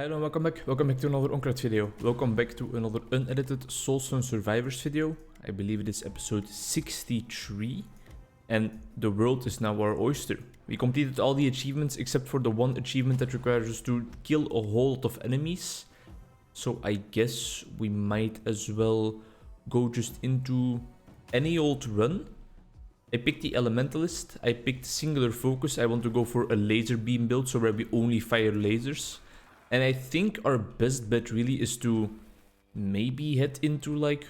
Hello and welcome back to another Onkruid video. Welcome back to another unedited Soulstone Survivors video. I believe it is episode 63 and the world is now our oyster. We completed all the achievements except for the one achievement that requires us to kill a whole lot of enemies. So I guess we might as well go just into any old run. I picked the Elementalist, I picked Singular Focus. I want to go for a laser beam build, so where we only fire lasers. And I think our best bet really is to maybe head into like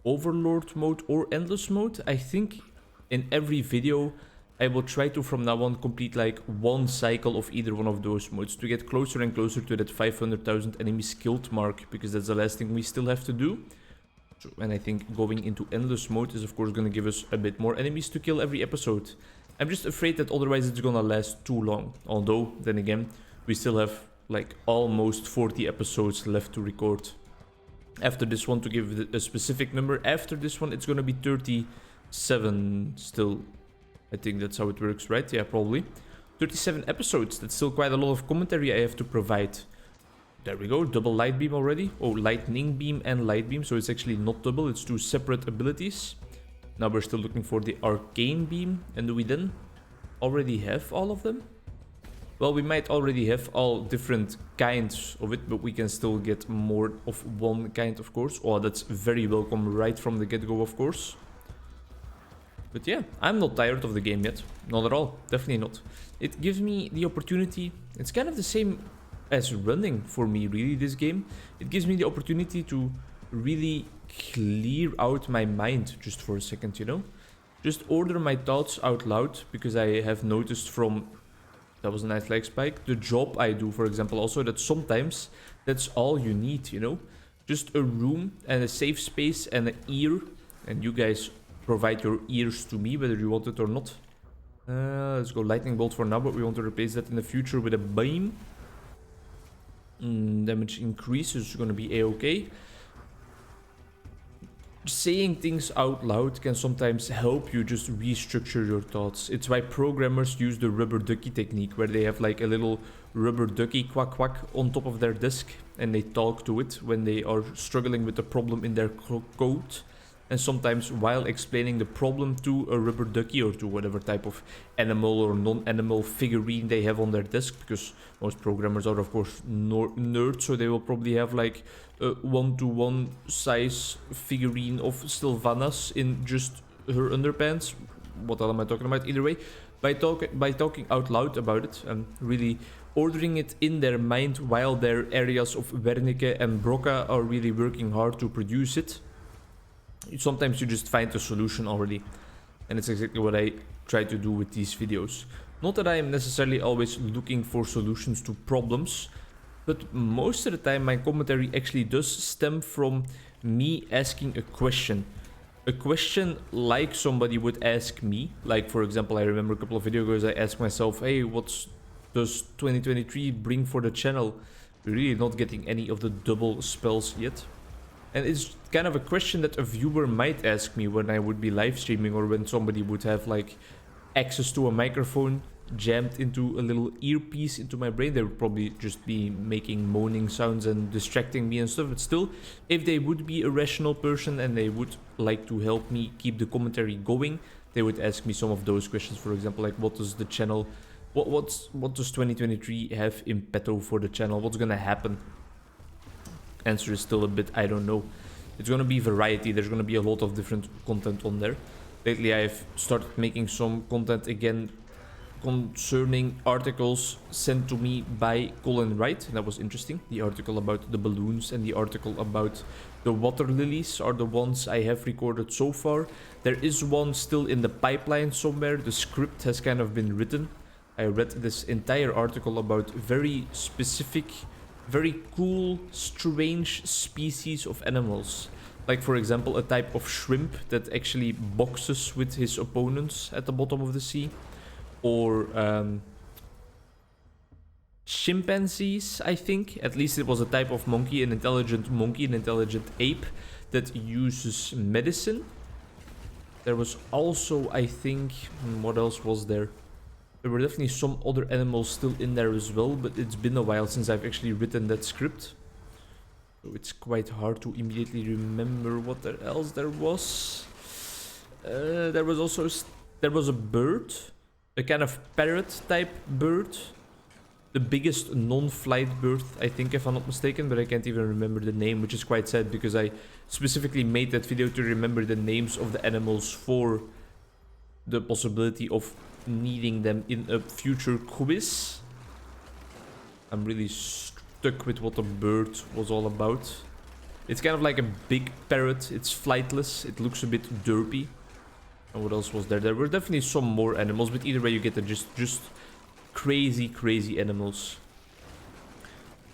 Overlord mode or Endless mode. I think in every video I will try to from now on complete like one cycle of either one of those modes to get closer and closer to that 500,000 enemies killed mark, because that's the last thing we still have to do. So, and I think going into Endless mode is of course going to give us a bit more enemies to kill every episode. I'm just afraid that otherwise it's going to last too long. Although, then again, we still have like almost 40 episodes left to record. After this one, to give a specific number, after this one it's gonna be 37 still. I think that's how it works, right? Yeah, probably 37 episodes. That's still quite a lot of commentary I have to provide. There we go, double light beam already. Oh, lightning beam and light beam, so it's actually not double, it's two separate abilities. Now we're still looking for the arcane beam. And do we then already have all of them? Well, we might already have all different kinds of it, but we can still get more of one kind, of course. Oh, that's very welcome right from the get-go, of course. But yeah, I'm not tired of the game yet. Not at all. Definitely not. It gives me the opportunity. It's kind of the same as running for me, really, this game. It gives me the opportunity to really clear out my mind just for a second, you know? Just order my thoughts out loud, because I have noticed from... That was a nice leg spike. The job I do, for example, also, that sometimes that's all you need, you know? Just a room and a safe space and an ear. And you guys provide your ears to me, whether you want it or not. Let's go lightning bolt for now, but we want to replace that in the future with a beam. Damage increase is going to be a-okay. Saying things out loud can sometimes help you just restructure your thoughts. It's why programmers use the rubber ducky technique, where they have like a little rubber ducky quack quack on top of their desk and they talk to it when they are struggling with a problem in their code. And sometimes while explaining the problem to a rubber ducky or to whatever type of animal or non-animal figurine they have on their desk, because most programmers are of course nerds, so they will probably have like a 1-to-1 size figurine of Sylvanas in just her underpants. What am I talking about? Either way, by talking out loud about it and really ordering it in their mind while their areas of Wernicke and Brocca are really working hard to produce it, sometimes you just find a solution already. And it's exactly what I try to do with these videos. Not that I am necessarily always looking for solutions to problems, but most of the time my commentary actually does stem from me asking a question. A question like somebody would ask me. Like, for example, I remember a couple of videos ago I asked myself, hey, what does 2023 bring for the channel? We're really not getting any of the double spells yet. And it's kind of a question that a viewer might ask me when I would be live streaming, or when somebody would have like access to a microphone jammed into a little earpiece into my brain. They would probably just be making moaning sounds and distracting me and stuff. But still, if they would be a rational person and they would like to help me keep the commentary going, they would ask me some of those questions. For example, like, what does the channel, what does 2023 have in petto for the channel? What's gonna happen? Answer is still a bit, I don't know. It's gonna be variety. There's gonna be a lot of different content on there. Lately I've started making some content again concerning articles sent to me by Colin Wright. That was interesting. The article about the balloons and the article about the water lilies are the ones I have recorded so far. There is one still in the pipeline somewhere. The script has kind of been written. I read this entire article about very specific, very cool, strange species of animals. Like, for example, a type of shrimp that actually boxes with his opponents at the bottom of the sea. Or chimpanzees, I think. At least it was a type of monkey, an intelligent ape that uses medicine. There was also, I think, what else was there? There were definitely some other animals still in there as well, but it's been a while since I've actually written that script. So it's quite hard to immediately remember what else there was. There was also there was a bird, a kind of parrot type bird. The biggest non-flight bird, I think, if I'm not mistaken, but I can't even remember the name, which is quite sad because I specifically made that video to remember the names of the animals for the possibility of needing them in a future quiz. I'm really stuck with what the bird was all about. It's kind of like a big parrot. It's flightless. It looks a bit derpy. And what else was there? There were definitely some more animals, but either way you get the just crazy animals.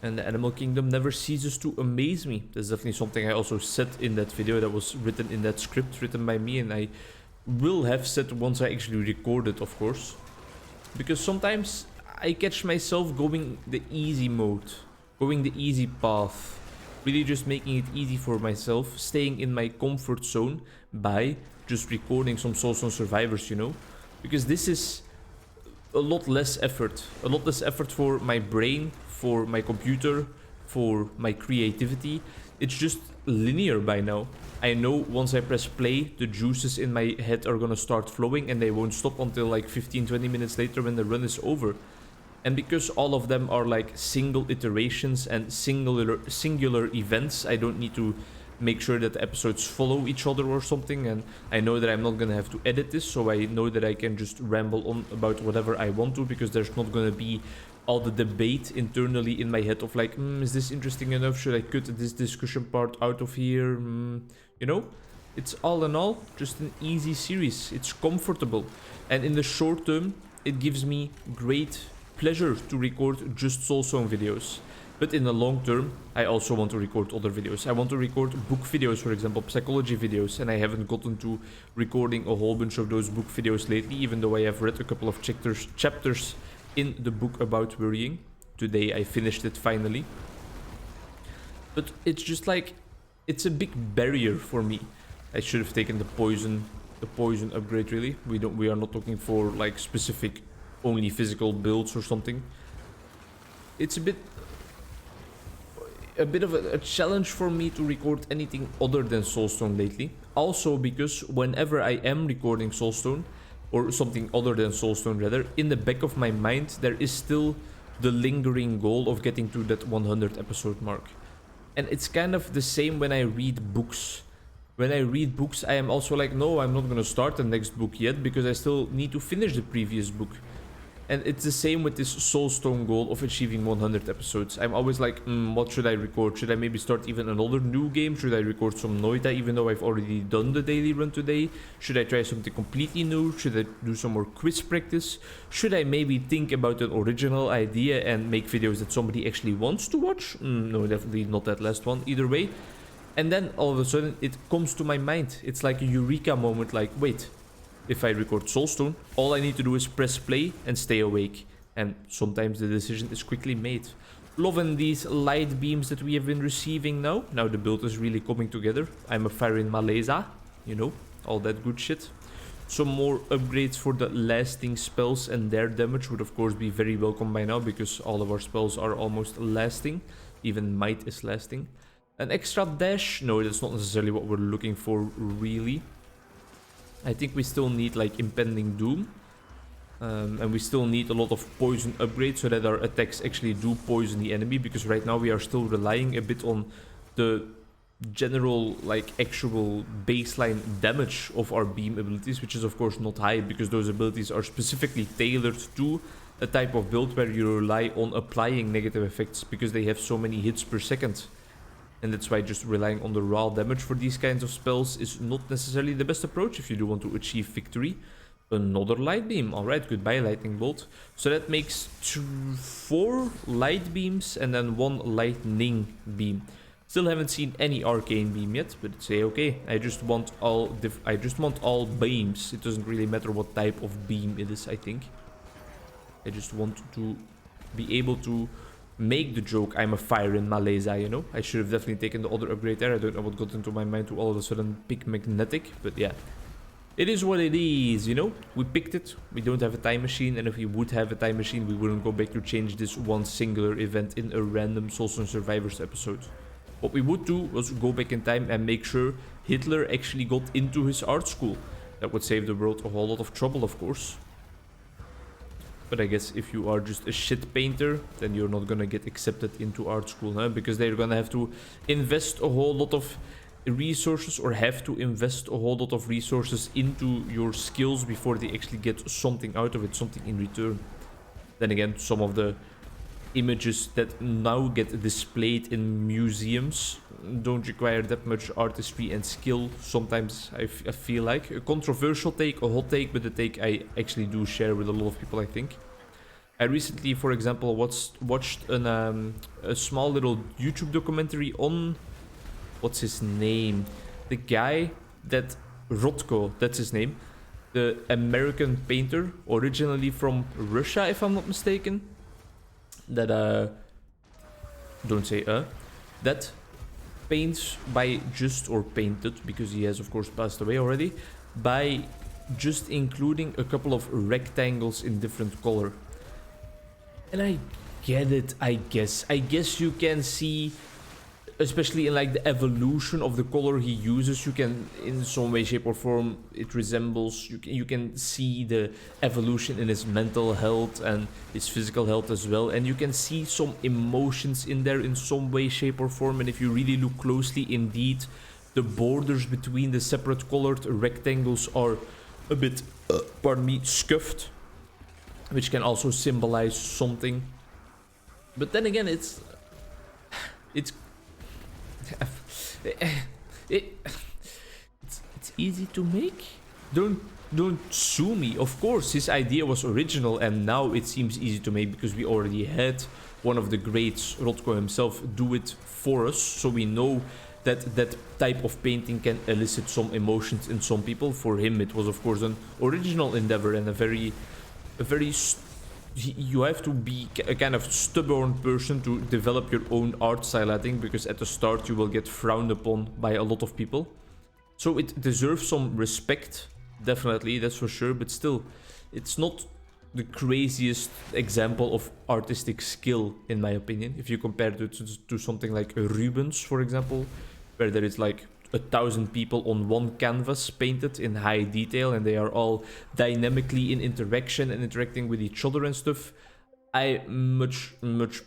And the animal kingdom never ceases to amaze me. That's definitely something I also said in that video that was written in that script written by me, and I will have said once I actually record it, of course. Because sometimes I catch myself going the easy mode, going the easy path, really just making it easy for myself, staying in my comfort zone by just recording some Soulstone Survivors, you know? Because this is a lot less effort for my brain, for my computer, for my creativity. It's just linear by now. I know once I press play, the juices in my head are gonna start flowing and they won't stop until like 15-20 minutes later when the run is over. And because all of them are like single iterations and singular events, I don't need to make sure that the episodes follow each other or something, and I know that I'm not gonna have to edit this, so I know that I can just ramble on about whatever I want to, because there's not gonna be all the debate internally in my head of like, is this interesting enough? Should I cut this discussion part out of here? You know? It's all in all just an easy series. It's comfortable, and in the short term it gives me great pleasure to record just Soulstone videos. But in the long term, I also want to record other videos. I want to record book videos, for example, psychology videos, and I haven't gotten to recording a whole bunch of those book videos lately, even though I have read a couple of chapters in the book about worrying. Today I finished it finally. But it's just like, it's a big barrier for me. I should have taken the poison upgrade, really. We are not looking for like specific only physical builds or something. It's a bit of a challenge for me to record anything other than Soulstone lately. Also because whenever I am recording Soulstone, or something other than Soulstone rather, in the back of my mind there is still the lingering goal of getting to that 100 episode mark. And it's kind of the same when I read books. When I read books, I am also like, no, I'm not gonna start the next book yet because I still need to finish the previous book. And it's the same with this Soulstone goal of achieving 100 episodes. I'm always like, what should I record? Should I maybe start even another new game? Should I record some Noita even though I've already done the daily run today? Should I try something completely new? Should I do some more quiz practice? Should I maybe think about an original idea and make videos that somebody actually wants to watch? No, definitely not that last one, either way. And then all of a sudden it comes to my mind. It's like a eureka moment, like, wait. If I record Soulstone, all I need to do is press play and stay awake. And sometimes the decision is quickly made. Loving these light beams that we have been receiving now. Now the build is really coming together. I'm a fire in Malaysia, you know, all that good shit. Some more upgrades for the lasting spells and their damage would of course be very welcome by now, because all of our spells are almost lasting. Even might is lasting. An extra dash? No, that's not necessarily what we're looking for, really. I think we still need like impending doom, and we still need a lot of poison upgrades so that our attacks actually do poison the enemy, because right now we are still relying a bit on the general like actual baseline damage of our beam abilities, which is of course not high because those abilities are specifically tailored to a type of build where you rely on applying negative effects because they have so many hits per second. And that's why just relying on the raw damage for these kinds of spells is not necessarily the best approach if you do want to achieve victory. Another light beam. Alright, goodbye lightning bolt. So that makes 4 light beams and then 1 lightning beam. Still haven't seen any arcane beam yet, but it's okay. I just want all beams. It doesn't really matter what type of beam it is, I think. I just want to be able to make the joke, I'm a fire in Malaysia, you know. I should have definitely taken the other upgrade there. I don't know what got into my mind to all of a sudden pick magnetic, but yeah. It is what it is, you know? We picked it, we don't have a time machine, and if we would have a time machine, we wouldn't go back to change this one singular event in a random Soulstone Survivors episode. What we would do was go back in time and make sure Hitler actually got into his art school. That would save the world a whole lot of trouble, of course. But I guess if you are just a shit painter, then you're not gonna get accepted into art school, huh? Because they're gonna have to invest a whole lot of resources, or have to invest a whole lot of resources into your skills before they actually get something out of it, something in return. Then again, some of the images that now get displayed in museums don't require that much artistry and skill. Sometimes I feel like a controversial take, a hot take, but a take I actually do share with a lot of people, I think. I recently, for example, watched a small little YouTube documentary on, what's his name? The guy that, Rothko, that's his name. The American painter, originally from Russia, if I'm not mistaken. That, don't say that paints by just, or painted, because he has of course passed away already, by just including a couple of rectangles in different color. And I get it, I guess you can see, especially in like the evolution of the color he uses, you can, in some way, shape or form, it resembles, you can see the evolution in his mental health and his physical health as well, and you can see some emotions in there in some way, shape or form. And if you really look closely, indeed, the borders between the separate colored rectangles are a bit, pardon me, scuffed, which can also symbolize something. But then again, it's easy to make. Don't sue me. Of course, his idea was original, and now it seems easy to make because we already had one of the greats, Rothko himself, do it for us. So we know that that type of painting can elicit some emotions in some people. For him, it was of course an original endeavor and a very you have to be a kind of stubborn person to develop your own art style, I think, because at the start you will get frowned upon by a lot of people. So it deserves some respect, definitely, that's for sure, but still, it's not the craziest example of artistic skill, in my opinion, if you compare it to something like Rubens, for example, where there is like 1,000 people on one canvas painted in high detail, and they are all dynamically in interaction and interacting with each other and stuff. I much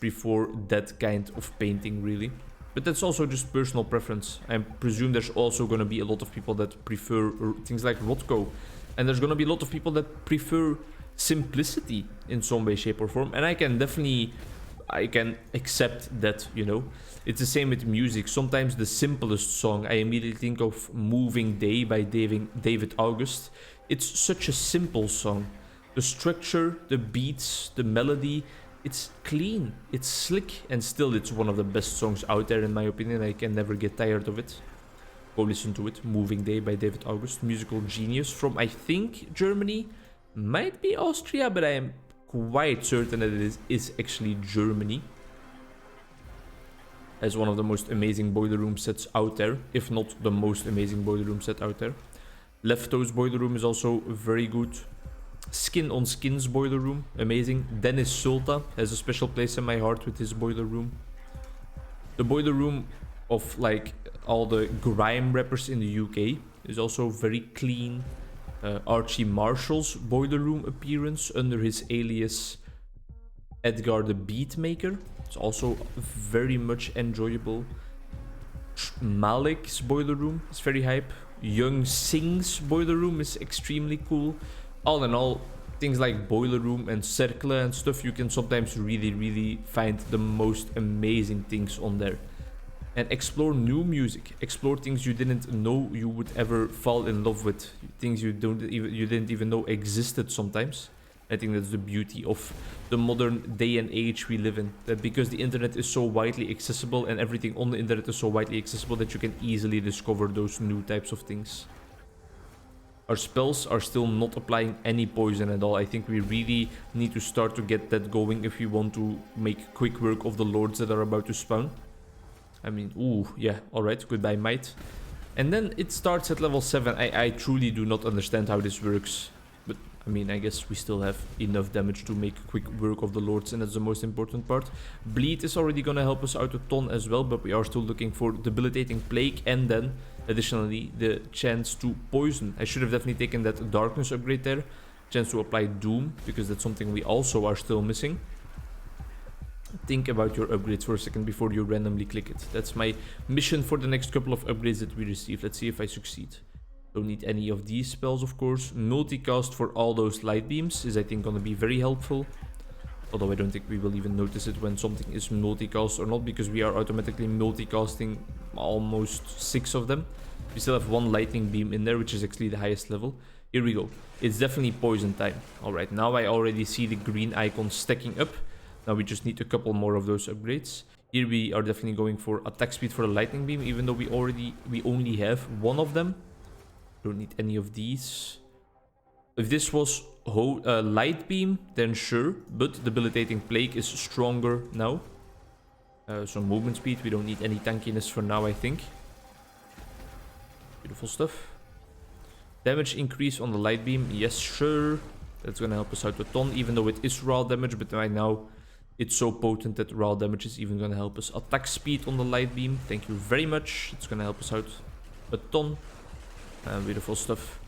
prefer that kind of painting, really. But that's also just personal preference. I presume there's also going to be a lot of people that prefer things like Rothko, and there's going to be a lot of people that prefer simplicity in some way, shape or form, and I can accept that, you know. It's the same with music. Sometimes the simplest song, I immediately think of Moving Day by David August. It's such a simple song. The structure, the beats, the melody, it's clean, it's slick, and still it's one of the best songs out there, in my opinion. I can never get tired of it. Go listen to it. Moving Day by David August. Musical genius from, I think, Germany. Might be Austria, but I am quite certain that it is actually Germany. As one of the most amazing boiler room sets out there, if not the most amazing boiler room set out there. Lefto's boiler room is also very good. Skin on Skin's boiler room, amazing. Dennis Sulta has a special place in my heart with his boiler room. The boiler room of like all the grime rappers in the UK is also very clean. Archie Marshall's boiler room appearance under his alias Edgar the Beatmaker, it's also very much enjoyable. Malik's boiler room is very hype. Young Singh's boiler room is extremely cool. All in all, things like boiler room and Cercle and stuff, you can sometimes really find the most amazing things on there. And explore new music, explore things you didn't know you would ever fall in love with, things you didn't even know existed sometimes. I think that's the beauty of the modern day and age we live in, that because the internet is so widely accessible and everything on the internet is so widely accessible, that you can easily discover those new types of things. Our spells are still not applying any poison at all. I think we really need to start to get that going if we want to make quick work of the lords that are about to spawn. I mean, ooh, yeah, alright, goodbye might. And then it starts at level 7. I truly do not understand how this works. But, I mean, I guess we still have enough damage to make quick work of the lords, and that's the most important part. Bleed is already gonna help us out a ton as well, but we are still looking for Debilitating Plague, and then, additionally, the chance to poison. I should have definitely taken that Darkness upgrade there. Chance to apply Doom, because that's something we also are still missing. Think about your upgrades for a second before you randomly click it. That's my mission for the next couple of upgrades that we receive. Let's see if I succeed. Don't need any of these spells, of course. Multicast for all those light beams is, I think, gonna be very helpful. Although I don't think we will even notice it when something is multicast or not, because we are automatically multicasting almost 6 of them. We still have 1 lightning beam in there, which is actually the highest level. Here we go. It's definitely poison time. Alright, now I already see the green icon stacking up. Now we just need a couple more of those upgrades. Here we are definitely going for attack speed for the lightning beam, even though we only have 1 of them. Don't need any of these. If this was light beam, then sure, but Debilitating Plague is stronger now. So movement speed, we don't need any tankiness for now, I think. Beautiful stuff. Damage increase on the light beam, yes sure. That's gonna help us out a ton, even though it is raw damage, but right now it's so potent that raw damage is even gonna help us. Attack speed on the light beam, thank you very much. It's gonna help us out a ton. Beautiful stuff.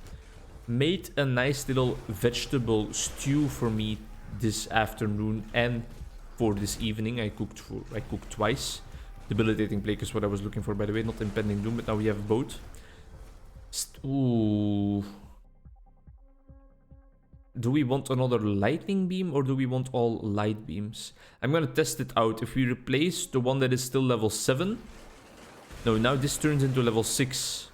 Made a nice little vegetable stew for me this afternoon and for this evening. I cooked twice. Debilitating Plague is what I was looking for, by the way, not Impending Doom, but now we have both. Ooh. Do we want another lightning beam or do we want all light beams? I'm gonna test it out. If we replace the one that is still level 7. No, now this turns into level 6.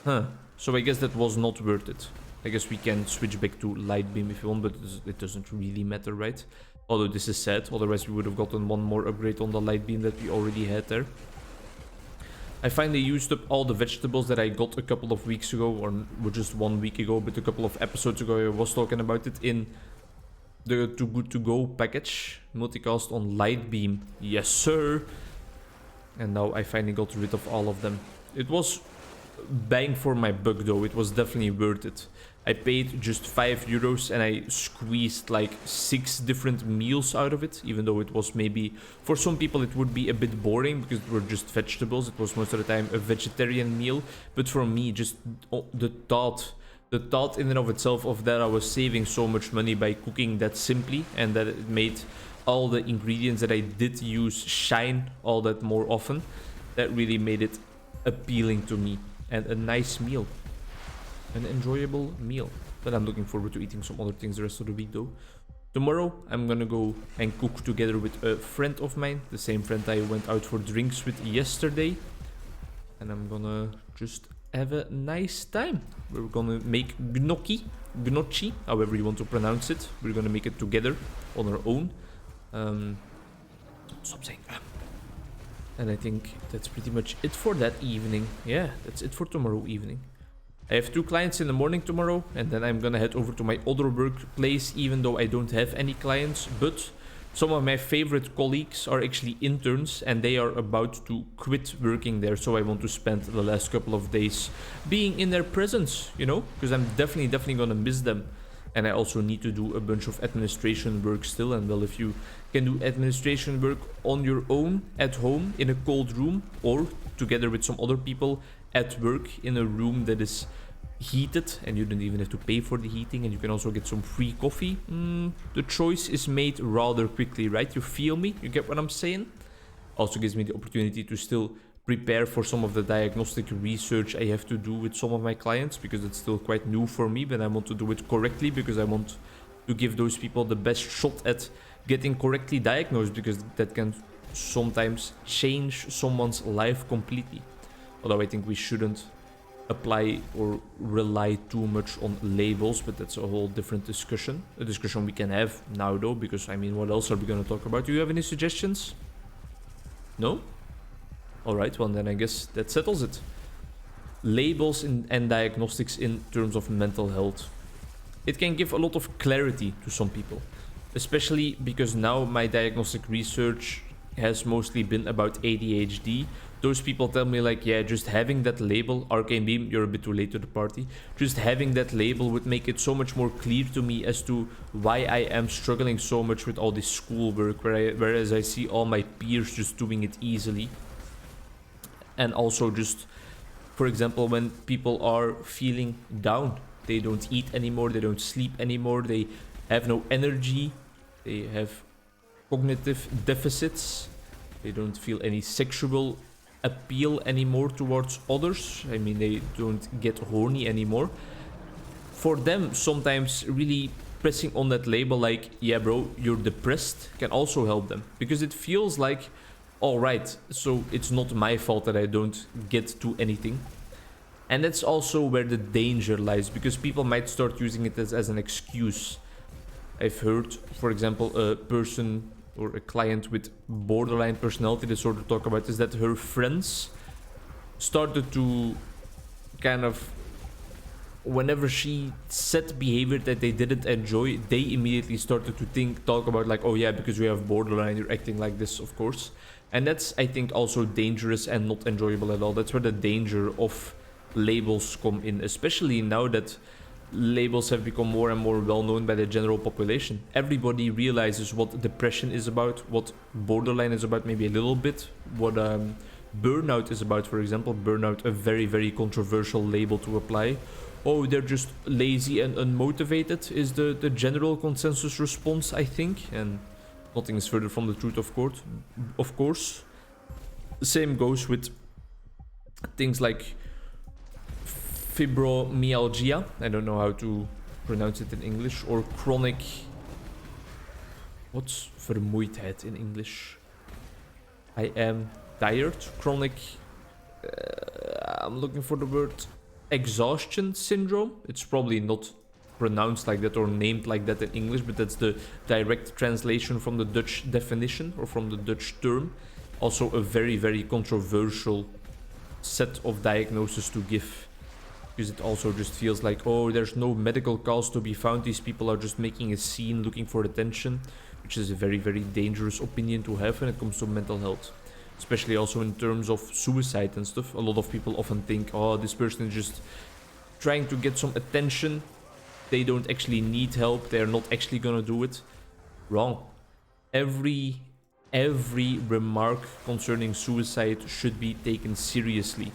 Huh. So I guess that was not worth it. I guess we can switch back to light beam if you want, but it doesn't really matter, right? Although this is sad, otherwise we would have gotten 1 more upgrade on the light beam that we already had there. I finally used up all the vegetables that I got a couple of weeks ago, or just 1 week ago, but a couple of episodes ago I was talking about it in the Too Good To Go package. Multicast on light beam, yes sir. And now I finally got rid of all of them. It was bang for my buck though, it was definitely worth it. I paid just €5 and I squeezed like 6 different meals out of it, even though it was maybe, for some people it would be a bit boring because it were just vegetables. It was most of the time a vegetarian meal, but for me, just the thought in and of itself of that I was saving so much money by cooking that simply, and that it made all the ingredients that I did use shine all that more often, that really made it appealing to me, and a nice meal. An enjoyable meal. But I'm looking forward to eating some other things the rest of the week though. Tomorrow I'm gonna go and cook together with a friend of mine, the same friend I went out for drinks with yesterday. And I'm gonna just have a nice time. We're gonna make gnocchi, however you want to pronounce it. We're gonna make it together on our own. Stop saying and I think that's pretty much it for that evening. Yeah, that's it for tomorrow evening. I have 2 clients in the morning tomorrow, and then I'm gonna head over to my other workplace, even though I don't have any clients. But some of my favorite colleagues are actually interns, and they are about to quit working there. So I want to spend the last couple of days being in their presence, you know, because I'm definitely gonna miss them. And I also need to do a bunch of administration work still. And well, if you can do administration work on your own at home in a cold room, or together with some other people at work in a room that is heated and you don't even have to pay for the heating, and you can also get some free coffee, the choice is made rather quickly, right? You feel me? You get what I'm saying? Also gives me the opportunity to still prepare for some of the diagnostic research I have to do with some of my clients, because it's still quite new for me, but I want to do it correctly because I want to give those people the best shot at getting correctly diagnosed, because that can sometimes change someone's life completely. Although I think we shouldn't apply or rely too much on labels, but that's a whole different discussion. A discussion we can have now though, because I mean, what else are we going to talk about? Do you have any suggestions? No? Alright, well then I guess that settles it. Labels and diagnostics in terms of mental health. It can give a lot of clarity to some people. Especially because now my diagnostic research has mostly been about ADHD. Those people tell me like, yeah, just having that label, Arcane Beam, you're a bit too late to the party. Just having that label would make it so much more clear to me as to why I am struggling so much with all this schoolwork, whereas I see all my peers just doing it easily. And also just, for example, when people are feeling down, they don't eat anymore, they don't sleep anymore, they have no energy, they have cognitive deficits, they don't feel any sexual appeal anymore towards others. I mean, they don't get horny anymore. For them, sometimes really pressing on that label like, yeah bro, you're depressed, can also help them, because it feels like, alright, so it's not my fault that I don't get to anything. And that's also where the danger lies, because people might start using it as an excuse. I've heard, for example, a person or a client with borderline personality disorder talk about is that her friends started to kind of, whenever she said behavior that they didn't enjoy, they immediately started to talk about like, oh yeah, because we have borderline, you're acting like this, of course. And that's, I think, also dangerous and not enjoyable at all. That's where the danger of labels come in, especially now that labels have become more and more well known by the general population. Everybody realizes what depression is about, what borderline is about, maybe a little bit, what burnout is about, for example. Burnout, a very, very controversial label to apply. Oh, they're just lazy and unmotivated is the general consensus response, I think. And nothing is further from the truth, of course. Same goes with things like fibromyalgia, I don't know how to pronounce it in English, or chronic... What's vermoeidheid in English? I am tired. Chronic... I'm looking for the word... exhaustion syndrome. It's probably not pronounced like that or named like that in English, but that's the direct translation from the Dutch definition or from the Dutch term. Also a very, very controversial set of diagnoses to give, because it also just feels like, oh, there's no medical cause to be found, these people are just making a scene looking for attention, which is a very, very dangerous opinion to have when it comes to mental health. Especially also in terms of suicide and stuff. A lot of people often think, oh, this person is just trying to get some attention, they don't actually need help, they're not actually gonna do it. Wrong. Every remark concerning suicide should be taken seriously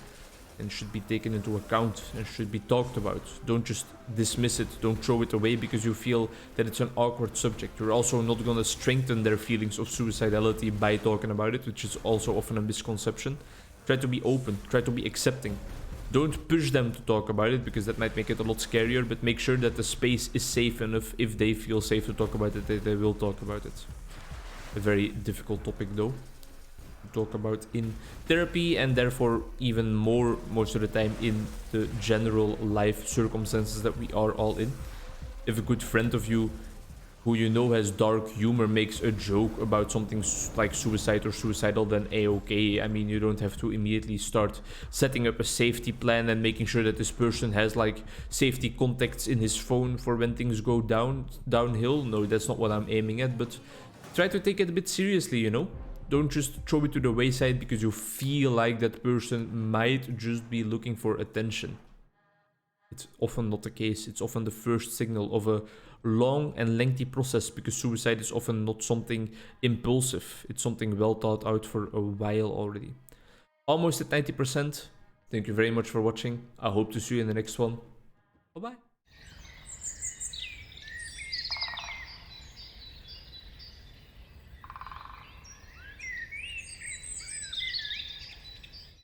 and should be taken into account and should be talked about. Don't just dismiss it, don't throw it away because you feel that it's an awkward subject. You're also not gonna strengthen their feelings of suicidality by talking about it, which is also often a misconception. Try to be open, try to be accepting. Don't push them to talk about it, because that might make it a lot scarier, but make sure that the space is safe enough. If they feel safe to talk about it, they will talk about it. A very difficult topic though to talk about in therapy, and therefore even more most of the time in the general life circumstances that we are all in. If a good friend of you who you know has dark humor makes a joke about something like suicide or suicidal, then a-okay. I mean, you don't have to immediately start setting up a safety plan and making sure that this person has like safety contacts in his phone for when things go downhill. No, that's not what I'm aiming at, but try to take it a bit seriously, you know? Don't just throw it to the wayside because you feel like that person might just be looking for attention. It's often not the case. It's often the first signal of a long and lengthy process, because suicide is often not something impulsive. It's something well thought out for a while already. Almost at 90%. Thank you very much for watching. I hope to see you in the next one. Bye-bye.